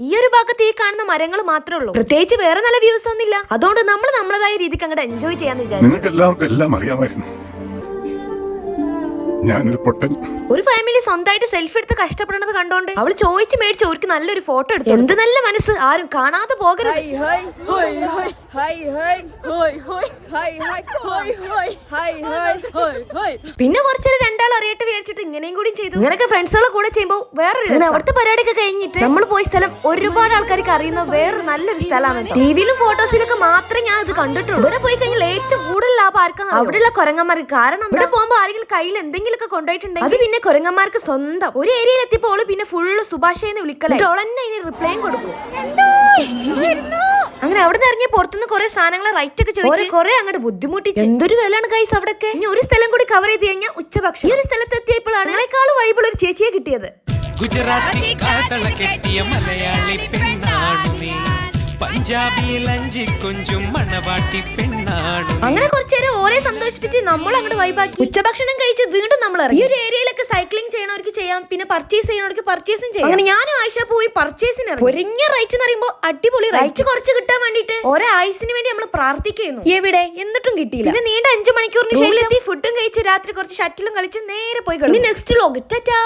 ഈ ഒരു ഭാഗത്ത് ഈ കാണുന്ന മരങ്ങൾ മാത്രമേ ഉള്ളൂ. പ്രത്യേകിച്ച് വേറെ നല്ല വ്യൂസ് ഒന്നുമില്ല. അതുകൊണ്ട് നമ്മൾ നമ്മളതായ രീതിക്ക് അങ്ങോട്ട് എൻജോയ് ചെയ്യാന്ന് വിചാരിച്ചു. നിനക്ക് എല്ലാം അറിയാമായിരുന്നു. ഞാനൊരു പൊട്ടൻ. ഒരു ഫാമിലി സ്വന്തമായിട്ട് സെൽഫി എടുത്ത് കഷ്ടപ്പെടുന്നത് കണ്ടോണ്ട് അവൾ ചോദിച്ചു മേടിച്ച് അവർക്ക് നല്ലൊരു ഫോട്ടോ എടുത്തു. എന്ത് നല്ല മനസ്സ്, ആരും കാണാതെ പോകരുത്. പിന്നെ കുറച്ചൊരു രണ്ടാൾ അറിയട്ടെ വിചാരിച്ചിട്ട് ഇങ്ങനെയും കൂടി ചെയ്തു. ഇങ്ങനെയൊക്കെ ഫ്രണ്ട്സുകളെ കൂടെ ചെയ്യുമ്പോൾ വേറൊരു അവിടുത്തെ പരിപാടിയൊക്കെ കഴിഞ്ഞിട്ട് നമ്മൾ പോയ സ്ഥലം ഒരുപാട് ആൾക്കാർക്ക് അറിയുന്ന വേറൊരു നല്ലൊരു സ്ഥലമാണ്. ടിവിയിലും ഫോട്ടോസിലൊക്കെ മാത്രമേ ഞാൻ ഇത് കണ്ടിട്ടുള്ളൂ. ഇവിടെ പോയി കഴിഞ്ഞാൽ ഏറ്റവും കൂടുതൽ ലാഭം ആർക്കാണ് അവിടെയുള്ള കുരങ്ങന്മാർക്ക്. കാരണം ഇവിടെ പോകുമ്പോൾ ആരെങ്കിലും കയ്യിൽ എന്തെങ്കിലും കൊണ്ടുപോയിട്ടുണ്ടെങ്കിൽ അത് പിന്നെ കുരങ്ങന്മാർക്ക് സ്വന്തം. ഒരു ഏരിയയിൽ എത്തിയപ്പോൾ പിന്നെ ഫുള്ള് സുഭാഷ് എന്ന് വിളിക്കലേ. റിപ്ലൈയും കൊടുക്കും. അങ്ങനെ അവിടെ നിന്ന് ഇറങ്ങിയ പുറത്തുനിന്ന് കുറെ സാധനങ്ങളെ റൈറ്റ് ഒക്കെ ചോദിച്ചു കുറെ അങ്ങോട്ട് ബുദ്ധിമുട്ടിച്ചു. എന്തൊരു വിലയാണ് ഗൈസ് അവിടൊക്കെ. ഇനി ഒരു സ്ഥലം കൂടി കവർ ചെയ്ത് കഴിഞ്ഞാൽ ഉച്ചഭക്ഷണം. ഈ ഒരു സ്ഥലത്ത് എത്തിയപ്പോഴാണ് ഞങ്ങളെക്കാളും വൈബിൾ ഒരു ചേച്ചിയെ കിട്ടിയത്. ഗുജറാത്തി കാതള കെട്ടിയ മലയാളി പെണ്ണാണു നീ, പഞ്ചാബി ലഞ്ചി കൊഞ്ചും മണവാട്ടി പെണ്ണാണു. അങ്ങനെ കുറച്ചേരം ഓരേ സന്തോഷിപ്പിച്ച് നമ്മൾ അങ്ങോട്ട് വൈബാക്കി. ഉച്ചഭക്ഷണം കഴിച്ച് വീണ്ടും നമ്മൾ ഇറങ്ങി. ഈ ഒരു ഏരിയയിലൊക്കെ സൈക്ലിംഗ് ചെയ്യണവർക്ക് ചെയ്യാം, പിന്നെ പർച്ചേസ് ചെയ്യണവർക്ക് പർച്ചേസും ചെയ്യാം. അങ്ങനെ ഞാനും ആയിഷ പോയി പർച്ചേസിന് ഇറങ്ങി. ഒരഞ്ഞ റൈറ്റ് എന്ന് പറയുമ്പോൾ അടിപൊളി റൈറ്റ് കുറച്ച് കിട്ടാൻ വേണ്ടിട്ട് ഓരോ ആയുസിന് വേണ്ടി നമ്മൾ പ്രാർത്ഥിക്കുന്നു. എവിടെ എന്നിട്ടും കിട്ടിയില്ല. പിന്നെ നീണ്ട 5 മണിക്കൂറിന് ശേഷം ഫുഡും കഴിച്ച് രാത്രി കുറച്ച് ഷട്ടിലും കളിച്ച് നേരെ പോയി. Next vlog Tata.